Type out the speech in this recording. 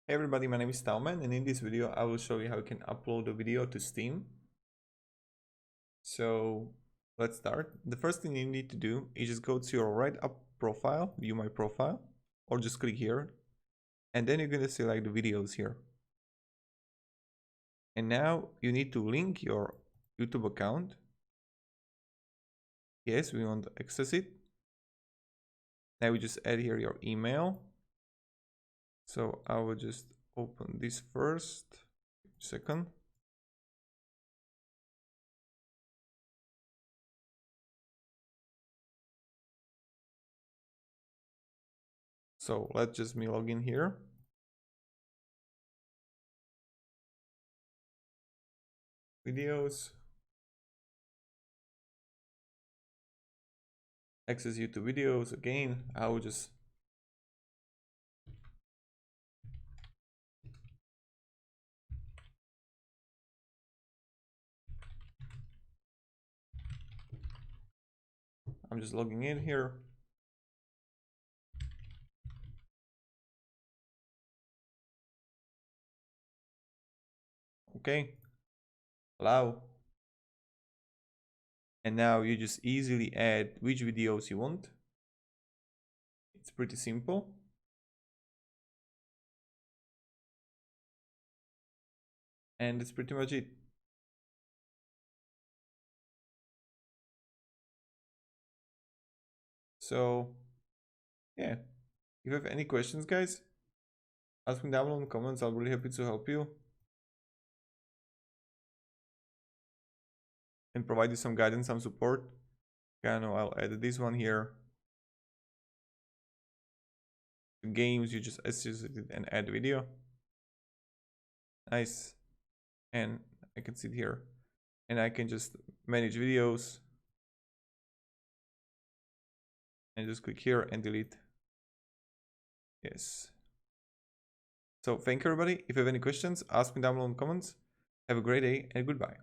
Hey everybody, my name is TaoMan, and in this video I will show you how you can upload a video to Steam. So let's start. The first thing you need to do is just go to your right up profile, view my profile, or just click here, and then you're going to select the videos here. And now you need to link your YouTube account. Yes, we want to access it. Now we just add here your email. So I will just open this first. Second. So let's just me log in here. Videos. Access YouTube videos. Again, I will just I'm just logging in here. Okay, allow. And now you just easily add which videos you want. It's pretty simple. And that's pretty much it. So yeah, if you have any questions, guys, ask me down below in the comments. I'll be really happy to help you and provide you some guidance, some support. Okay, now I'll add this one here. The games, you just access it and add video. Nice. And I can sit here and I can just manage videos and just click here and delete. Yes. So thank you everybody. If you have any questions, ask me down below in the comments. Have a great day and goodbye.